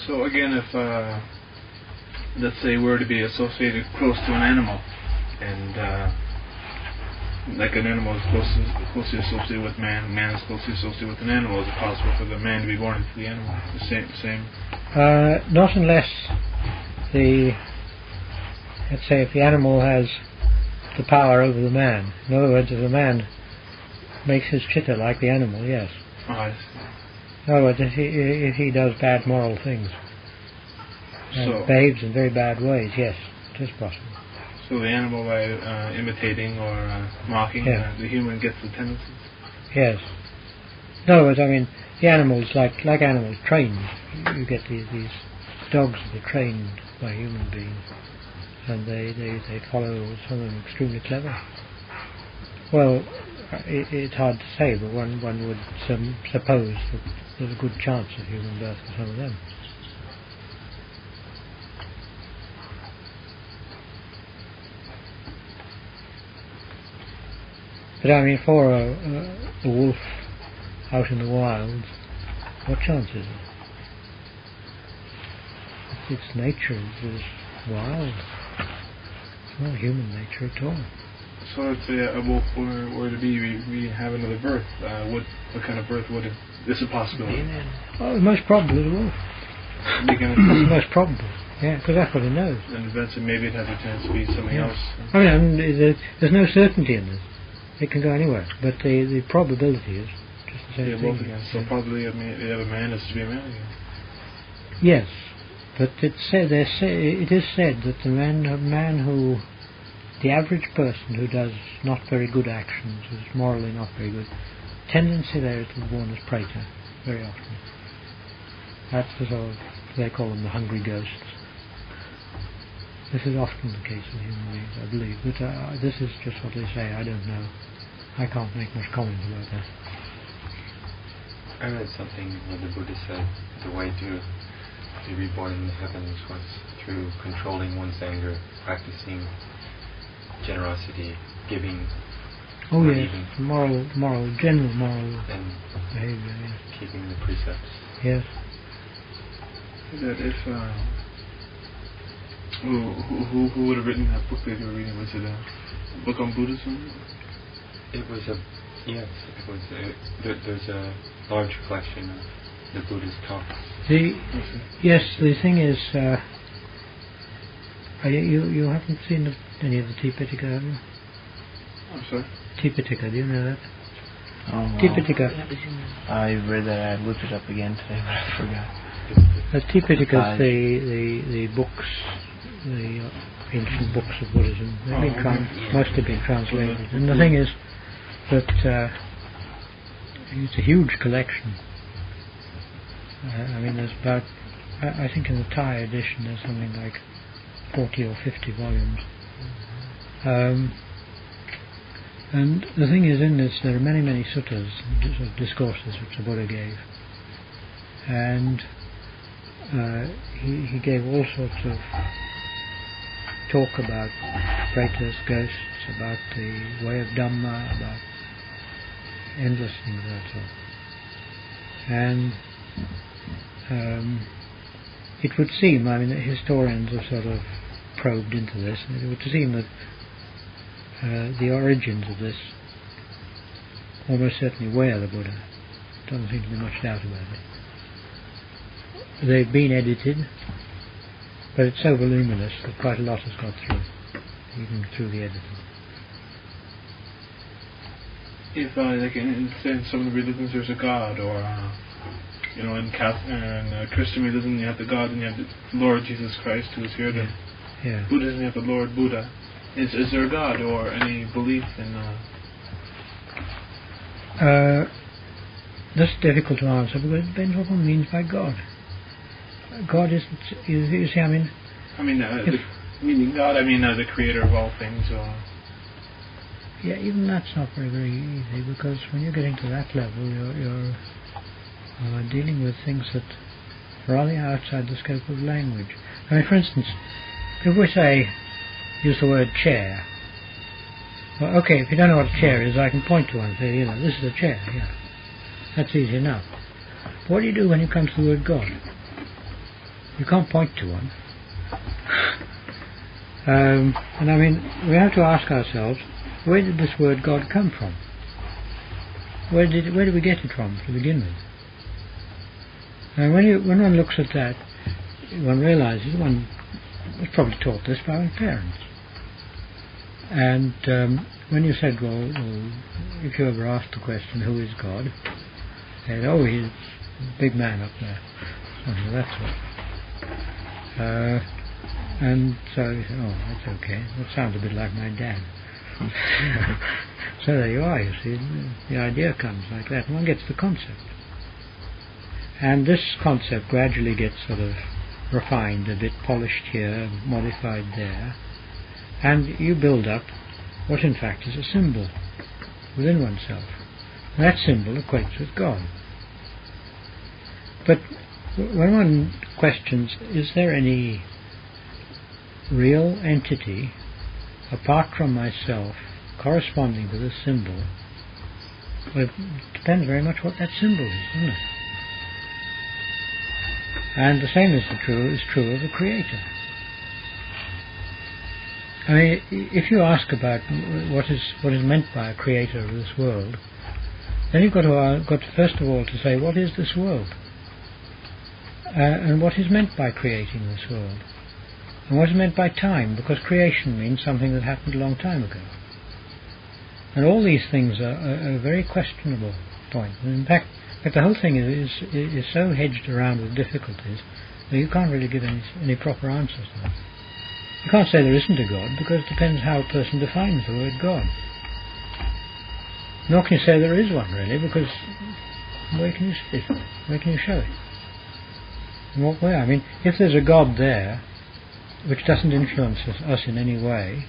So again, if let's say we're to be associated close to an animal, and like an animal is closely associated with man, man is closely associated with an animal, is it possible for the man to be born into the animal? The same? Not unless let's say if the animal has the power over the man. In other words, if the man makes his chitta like the animal, yes. Oh, I see. In other words, if he does bad moral things, and behaves in very bad ways, yes, it is possible. So the animal, by imitating or mocking, the human gets the tendencies? Yes. In other words, I mean, the animals, like animals trained, you get these dogs that are trained by human beings, and they follow something extremely clever. Well, it's hard to say, but one would suppose that there's a good chance of human birth for some of them. But I mean, for a wolf out in the wild, what chance is it? Its nature is wild. It's not human nature at all. So let's say a wolf were to be, we have another birth. What kind of birth would it? This is a possibility. Oh, the most probable is a wolf. That's the most probable. Yeah, because that's what it knows. And eventually maybe it has a chance to be something else. I mean, there's no certainty in this. It can go anywhere, but the probability is just the same thing. Again. So probably if you have a man, it's to be a man again. Yes, but it is said that the average person who does not very good actions, is morally not very good, tendency there is to be born as preta very often. That's the sort of, they call them the hungry ghosts. This is often the case with human beings, I believe, but this is just what they say. I don't know. I can't make much comment about that. I read something where the Buddha said the way to be reborn in the heavens was through controlling one's anger, practicing generosity, giving. Oh yes, general moral and behavior. Yes. Keeping the precepts. Yes. That if who would have written that book that you were reading? Was it a book on Buddhism? It was there's a large collection of the Buddhist talks. Yes, the thing is, you haven't seen any of the Tipitaka, have you? I'm sorry? Tipitaka, do you know that? Oh, no. Tipitaka. I read that. I looked it up again today, but I forgot. The Tipitaka is the books, the ancient books of Buddhism. They've been mostly been translated. And the thing is that it's a huge collection. I mean, there's about, I think in the Thai edition there's something like 40 or 50 volumes. And the thing is, in this there are many suttas, sort of discourses which the Buddha gave. And he gave all sorts of talk about pretas, ghosts, about the way of Dhamma, about endless things of that sort. And it would seem, I mean, historians have sort of probed into this, and it would seem that the origins of this almost certainly were the Buddha. Doesn't seem to be much doubt about it. They've been edited, but it's so voluminous that quite a lot has got through, even through the editing. If like in some of the religions there's a god, or in Christian religion you have the God and you have the Lord Jesus Christ who is here. Then Buddhism you have the Lord Buddha. Is there a God or any belief in? That's difficult to answer because it depends what one means by God. God isn't. You see, I mean. Meaning God, I mean the creator of all things. Yeah, even that's not very easy, because when you're getting to that level, you're dealing with things that are rather outside the scope of language. I mean, for instance, if we use the word chair. Well, okay, if you don't know what a chair is, I can point to one and say, this is a chair. Yeah, that's easy enough. But what do you do when you come to the word God? You can't point to one. And I mean, we have to ask ourselves, where did this word God come from? Where did we get it from to begin with? And when one looks at that, one realizes one was probably taught this by one's parents. And when you said, well, if you ever asked the question, who is God? They said, oh, he's a big man up there. Something of that sort. And so you said, oh, that's okay. That sounds a bit like my dad. So there you are, you see. The idea comes like that, and one gets the concept. And this concept gradually gets sort of refined, a bit polished here, modified there, and you build up what in fact is a symbol within oneself. And that symbol equates with God. But when one questions, is there any real entity apart from myself corresponding to this symbol? Well, it depends very much what that symbol is, doesn't it? And the same is true of the Creator. I mean, if you ask about what is meant by a Creator of this world, then you've got to first of all to say, what is this world? And what is meant by creating this world? And what is meant by time? Because creation means something that happened a long time ago. And all these things are a very questionable point. And in fact, the whole thing is so hedged around with difficulties that you can't really give any proper answers to them. You can't say there isn't a God, because it depends how a person defines the word God. Nor can you say there is one, really, because where can you see it? Where can you show it? In what way? I mean, if there's a God there which doesn't influence us in any way,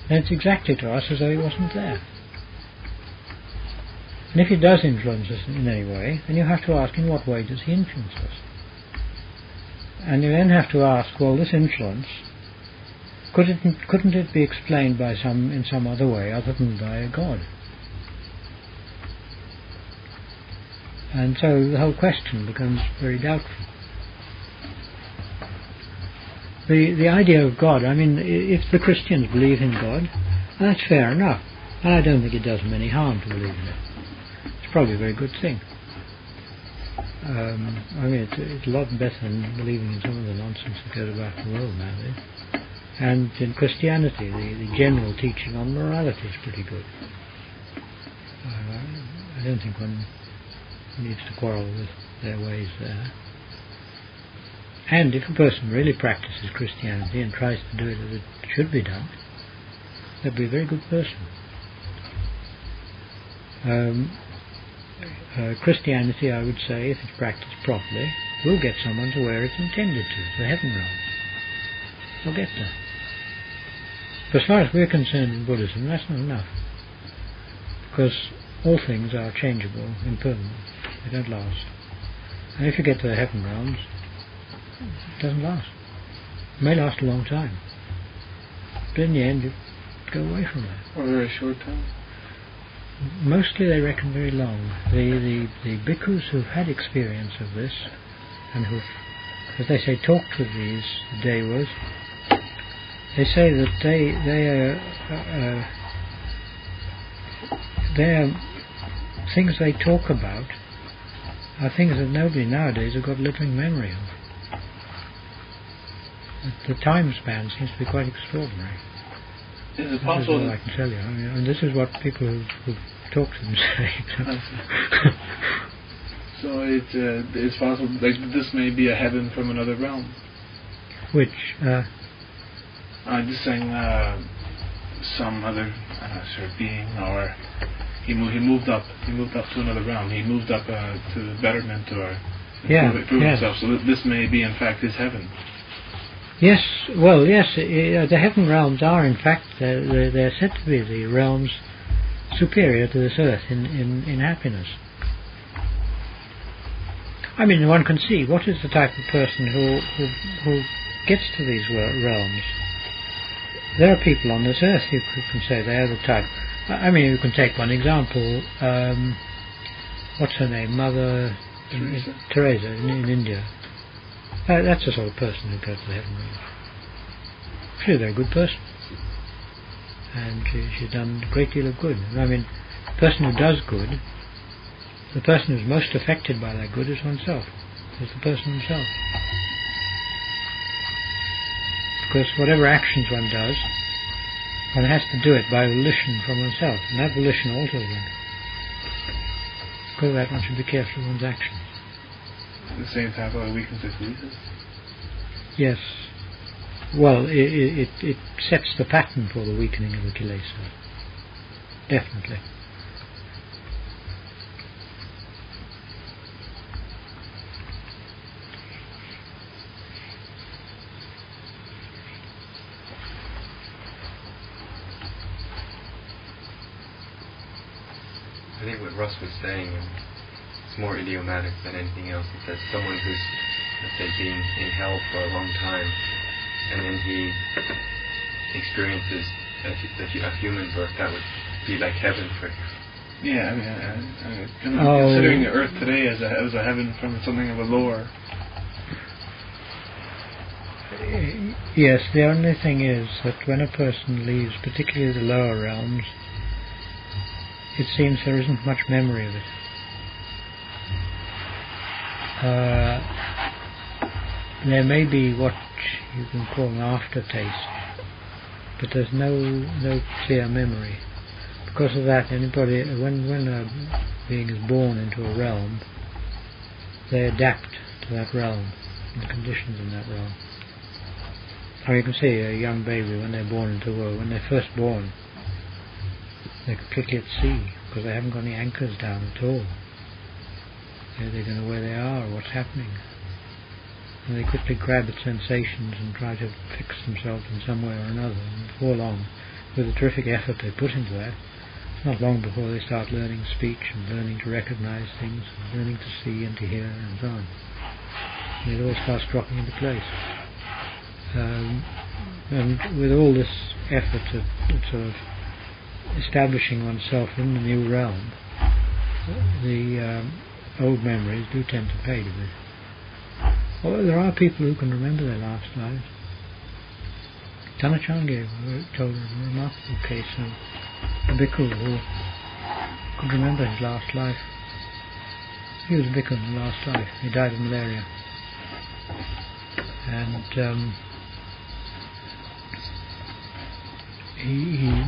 then it's exactly to us as though he wasn't there. And if he does influence us in any way, then you have to ask, in what way does he influence us? And you then have to ask, well, this influence, couldn't it be explained in some other way other than by a God? And so the whole question becomes very doubtful. The idea of God, I mean, if the Christians believe in God, that's fair enough. And I don't think it does them any harm to believe in it. It's probably a very good thing. I mean, it's a lot better than believing in some of the nonsense that goes about the world nowadays. And in Christianity, the general teaching on morality is pretty good. I don't think one needs to quarrel with their ways there. And if a person really practices Christianity and tries to do it as it should be done, they'll be a very good person. Christianity, I would say, if it's practiced properly, will get someone to where it's intended to, the heaven realms. They'll get there. But as far as we're concerned in Buddhism, that's not enough. Because all things are changeable, impermanent. They don't last. And if you get to the heaven realms, it doesn't last. It may last a long time. But in the end, you go away from that. Or a very short time. Mostly they reckon very long. The bhikkhus who've had experience of this, and who've, as they say, talked with these devas, they say that their things they talk about are things that nobody nowadays have got living memory of. The time span seems to be quite extraordinary. Is it possible? This is all I can tell you. I mean, and this is what people who've talked to them say. So it's possible, like this may be a heaven from another realm. Which? I'm just saying, some other sort of being, or he moved up to another realm. He moved up to betterment or improve himself. So this may be, in fact, his heaven. Yes, well, yes, the heaven realms are, in fact, they're said to be the realms superior to this earth in happiness. I mean, one can see what is the type of person who gets to these realms. There are people on this earth who can say they are the type. I mean, you can take one example. What's her name? Mother Teresa in India. That's the sort of person who goes to the heaven realm. She's a very good person, and she's done a great deal of good. I mean, the person who does good, the person who's most affected by that good is oneself. Is the person himself. Because whatever actions one does, one has to do it by volition from oneself, and that volition alters one. Because of that, one should be careful of one's actions. At the same time, about weaknesses. Yes. Well, it sets the pattern for the weakening of the kilesa. Definitely. I think what Russ was saying, it's more idiomatic than anything else. It's that someone who's, let's say, been in hell for a long time, and then he experiences a human birth, that would be like heaven for him. Yeah, I mean, considering the earth today as a heaven from something of a lower. Yes, the only thing is that when a person leaves, particularly the lower realms, it seems there isn't much memory of it. There may be what you can call an aftertaste, but there's no clear memory. Because of that, anybody, when a being is born into a realm, they adapt to that realm, and the conditions in that realm. Now you can see a young baby, when they're born into the world, when they're first born, they're completely at sea, because they haven't got any anchors down at all. They don't know where they are or what's happening. And they quickly grab at sensations and try to fix themselves in some way or another. And before long, with the terrific effort they put into that, it's not long before they start learning speech and learning to recognize things, and learning to see and to hear and so on. And it all starts dropping into place. And with all this effort of sort of establishing oneself in the new realm, the old memories do tend to fade a bit. Although there are people who can remember their last lives. Ajahn told a remarkable case of a bhikkhu who could remember his last life. He was a bhikkhu in the last life. He died of malaria. And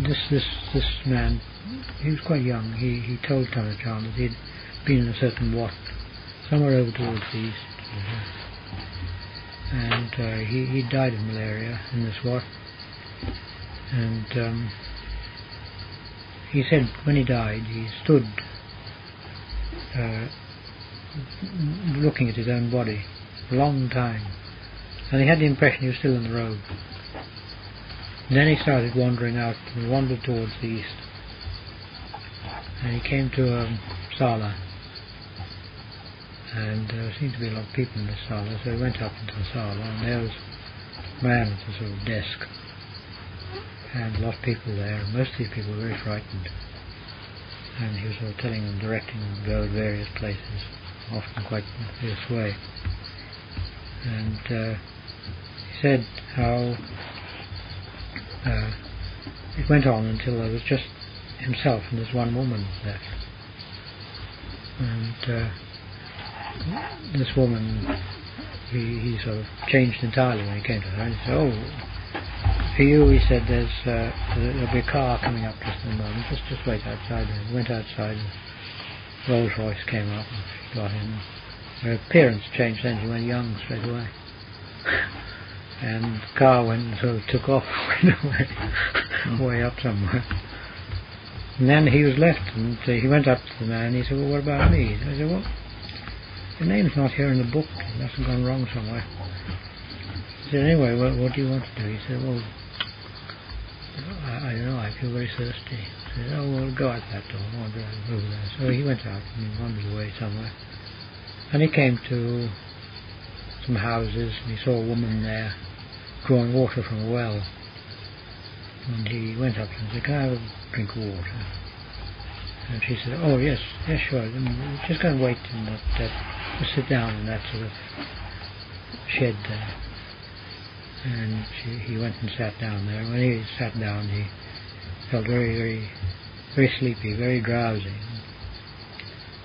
this man, he was quite young. He told Ajahn that he'd been in a certain wat, somewhere over towards the east. And he died of malaria in this wat. And he said when he died, he stood looking at his own body a long time, and he had the impression he was still in the road. And then he started wandering out and wandered towards the east, and he came to a sala, and there seemed to be a lot of people in the sala, so he went up into the sala, and there was a man at a sort of desk, and a lot of people there, and most of these people were very frightened, and he was sort of telling them, directing them to go to various places, often quite in a fierce way. And he said how it went on until there was just himself and this one woman left. And this woman, he sort of changed entirely when he came to her, and he said, "Oh, for you," he said, there'll be a car coming up just in a moment, just wait outside." And he went outside, and Rolls Royce came up, and she got in. Her appearance changed then, she went young straight away. And the car went and sort of took off, went away, way up somewhere. And then he was left, and he went up to the man, and he said, "Well, what about me?" I said, "Well, your name's not here in the book, it must have gone wrong somewhere." He said, "Anyway, what do you want to do?" He said, "Well, I don't know, I feel very thirsty." He said, "Oh, well, go out that door, wander over there." So he went out and he wandered away somewhere. And he came to some houses, and he saw a woman there drawing water from a well. And he went up to her and said, "Can I have a drink of water?" And she said, "Oh, yes, sure. Just go and wait in that, just sit down in that sort of shed there. And he went and sat down there. When he sat down, he felt very, very, very sleepy, very drowsy.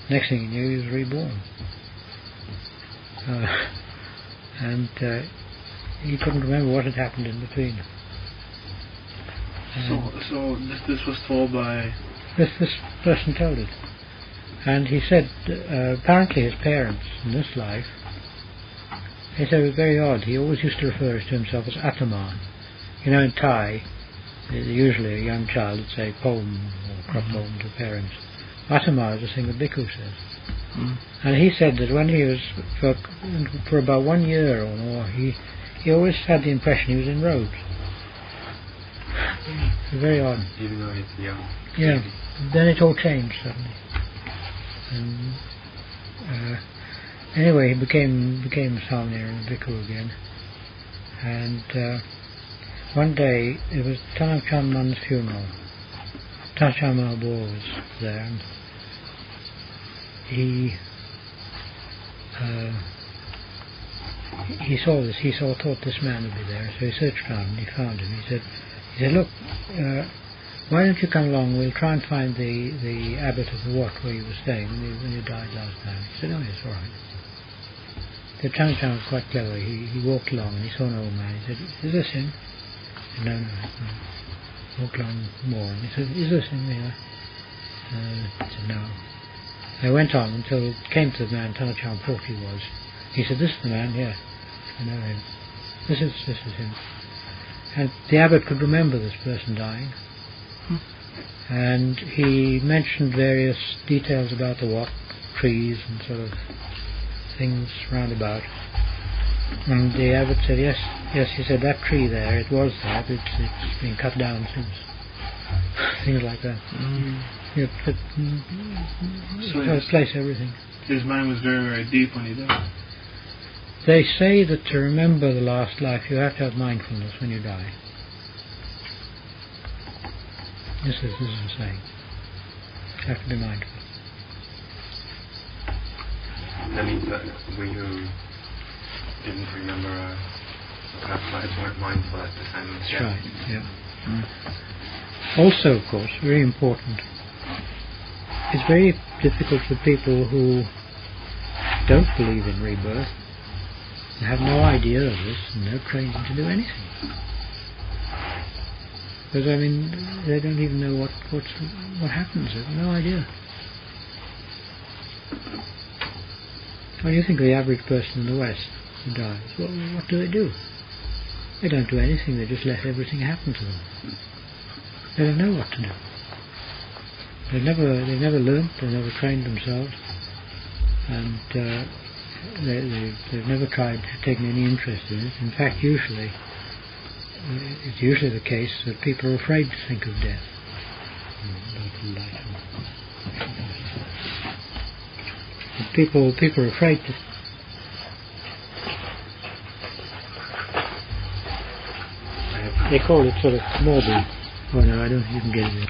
Next thing he knew, he was reborn. And he couldn't remember what had happened in between. So this was told by... This person told it. And he said, apparently his parents in this life, he said it was very odd. He always used to refer to himself as Ajahn. You know, in Thai, usually a young child would say Pom or Krop Pom to parents. Ajahn is a thing the bhikkhu says. And he said that when he was, for about 1 year or more, he always had the impression he was in robes. Very odd. Even though he's young. Yeah. Then it all changed suddenly. And anyway, he became a Samnir and a bhikkhu again. And one day it was Ajahn Mun's funeral. Ajahn Mun was there, and he saw this. Thought this man would be there, so he searched around and he found him. He said, look, why don't you come along? We'll try and find the abbot of the wat where you were staying when you died last time. He said, oh yes, all right. The Ajahn was quite clever. He walked along and he saw an old man. He said, is this him? He said, no. Walked along more and he said, is this him here? He said, no. They went on until it came to the man Ajahn thought he was. He said, this is the man, yeah. I know him. This is him. And the abbot could remember this person dying. And he mentioned various details about the wat, trees and sort of things round about. And the abbot said, yes, he said, that tree there, it was there, but it's been cut down since. Things like that. Yeah, but place everything. His mind was very, very deep when he died. They say that to remember the last life, you have to have mindfulness when you die. This is the saying. You have to be mindful. That means that we who didn't remember past lives weren't mindful at the time of death. That's right, yeah. Also, of course, very important, it's very difficult for people who don't believe in rebirth and have no idea of this and no training to do anything. Because, I mean, they don't even know what happens. They have no idea. When you think of the average person in the West who dies, well, what do? They don't do anything. They just let everything happen to them. They don't know what to do. They've never learnt. They've never trained themselves, and they've never tried taking any interest in it. In fact, it's usually the case that people are afraid to think of death. People are afraid to. They call it sort of morbid. Oh no, I don't even get it.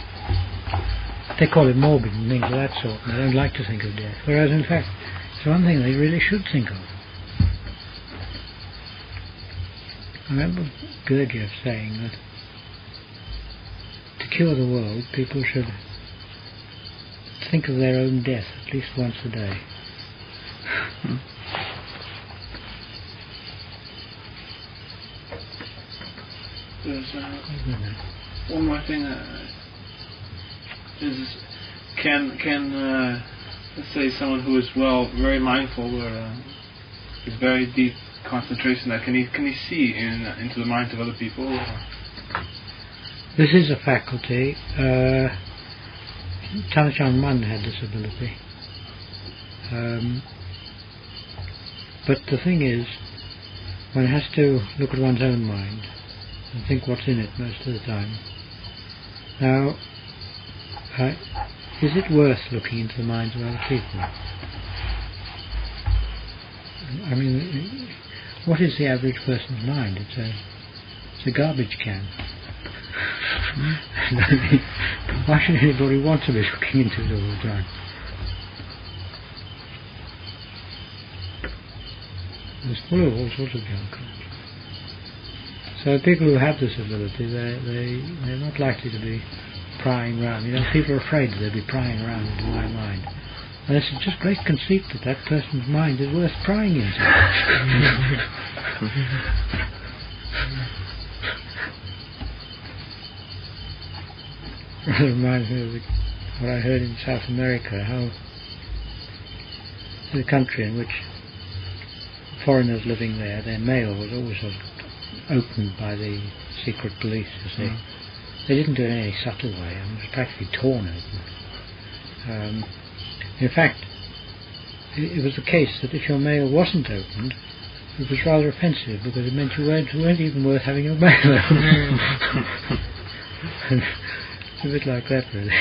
They call it morbid and things of that sort, and they don't like to think of death. Whereas in fact, it's one thing they really should think of. I remember Gurdjieff saying that to cure the world, people should think of their own death at least once a day. There's one more thing. Can let's say someone who is very mindful or is very deep concentration, that can he see into the minds of other people? Or? This is a faculty. Ajahn Mun had this ability. But the thing is, one has to look at one's own mind and think what's in it most of the time. Now, is it worth looking into the minds of other people? I mean, what is the average person's mind? It's a garbage can. Why should anybody want to be looking into it all the time? It's full of all sorts of junk. So people who have this ability, they're not likely to be prying around. You know, people are afraid that they'll be prying around into my mind. And it's just great conceit that that person's mind is worth prying into. It reminds me of what I heard in South America, how in a country in which foreigners living there, their mail was always opened by the secret police, you see. They didn't do it in any subtle way, and it was practically torn open. In fact, it was the case that if your mail wasn't opened, it was rather offensive because it meant you weren't even worth having your mail opened. It's a bit like that, really.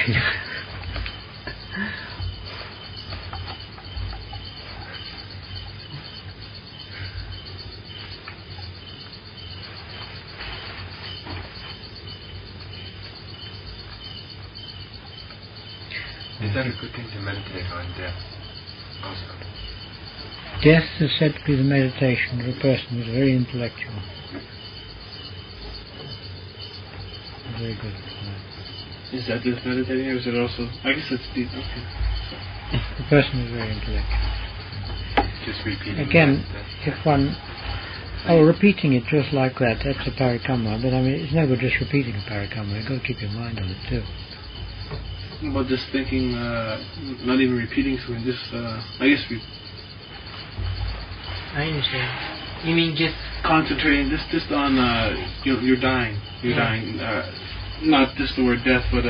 Is that a good thing to meditate on death also? Death is said to be the meditation of a person who is very intellectual. Very good. Is that just meditating, or is it also? I guess it's deep. Okay. The person is very intellectual. Just repeating. Again, if one... repeating it just like that, that's a parikamma. But I mean, it's never just repeating a parikamma. You've got to keep your mind on it too. But just thinking, not even repeating something, just, I guess I understand. You mean just concentrating just on, you're dying. You're dying. Not just the word death, but,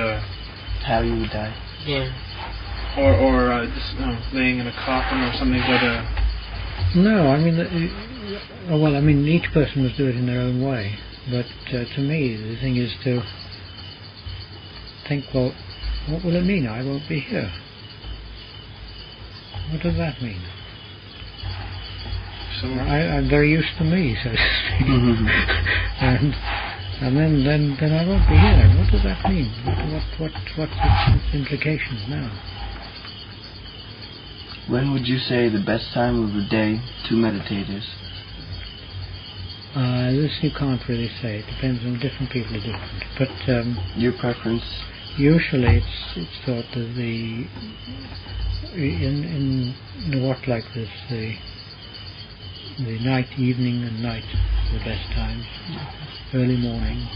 How you would die. Yeah. Or just laying in a coffin or something, but, No, I mean, each person must do it in their own way. But to me, the thing is to think, well, what will it mean? I won't be here. What does that mean? I'm very used to me, so to speak. and then I won't be here. What does that mean? What's its implications now? When would you say the best time of the day to meditate is? This you can't really say. It depends on different people are different. But your preference? Usually it's thought that in the what like this, the night, evening and night are the best times. Early morning,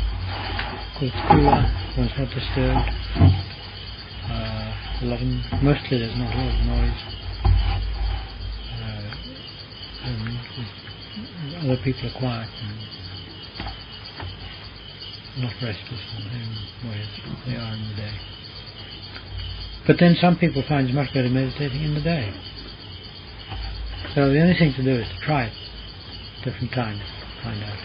because it's cooler, one's not disturbed. 11, mostly there's not a lot of noise. And other people are quiet and not restless in the same way as they are in the day. But then some people find it's much better meditating in the day. So the only thing to do is to try it different times to find out.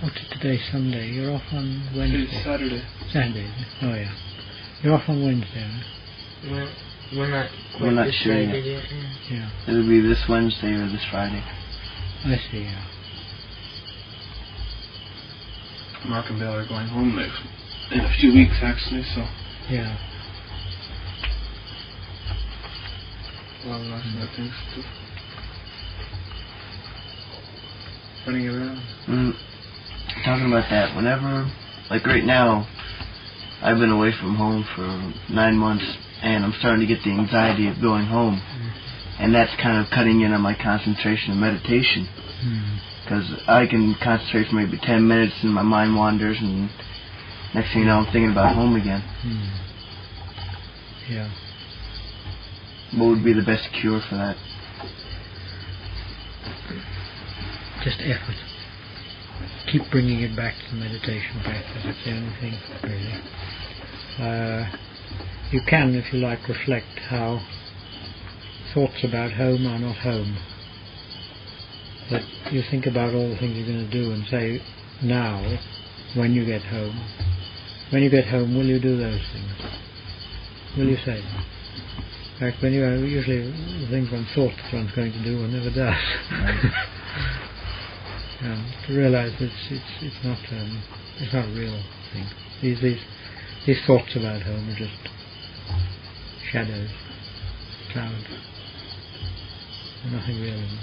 What's it today? Sunday. You're off on Wednesday. It's Saturday. Saturday, is it? Oh yeah. You're off on Wednesday, huh? Well, we're not sure yet. Yeah. It'll be this Wednesday or this Friday. I see, yeah. Mark and Bill are going home in a few weeks, actually, so. Yeah. Well, lots of things to running around. Talking about that, whenever, like right now, I've been away from home for 9 months, and I'm starting to get the anxiety of going home, and that's kind of cutting in on my concentration and meditation, because I can concentrate for maybe 10 minutes and my mind wanders, and next thing you know I'm thinking about home again. Yeah. What would be the best cure for that? Just effort. Keep bringing it back to the meditation practice. It's the only thing, really. You can, if you like, reflect how thoughts about home are not home. That you think about all the things you're going to do and say, now, when you get home, will you do those things? Will you say them? In fact, when you usually the things one thought that one's going to do, one never does. To realise that it's not a real thing. These thoughts about home are just shadows, clouds. There's nothing real in them.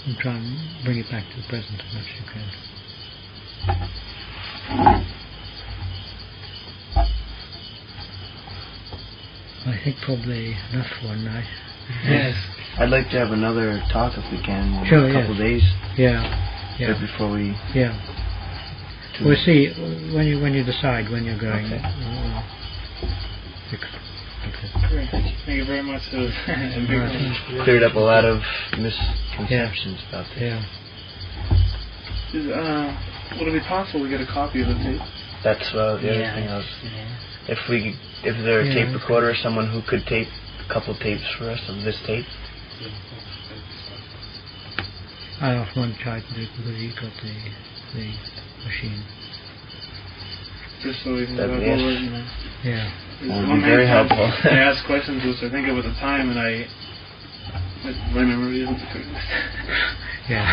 And try and bring it back to the present as much as you can. I think probably enough for one night. Yes. I'd like to have another talk if we can in Sure, a couple yes. days. Yeah. Right before we... Yeah. We'll see when you decide when you're going. Okay. Fix Great. Thank you very much. Cleared up a lot of misconceptions about this. Yeah. Would it be possible to get a copy of the tape? That's the other thing I was... If there's a tape recorder, someone who could tape a couple tapes for us of this tape. I asked one child to do it because he got the machine. Just so we can go That'd over be it. You know. Yeah. That would be very helpful. I asked questions which I think of at the time, and my memory isn't the greatest. Yeah.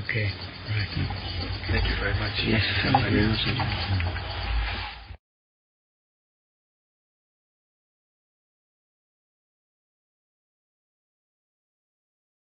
Okay. Right. Thank you very much. Yes, thank you very much.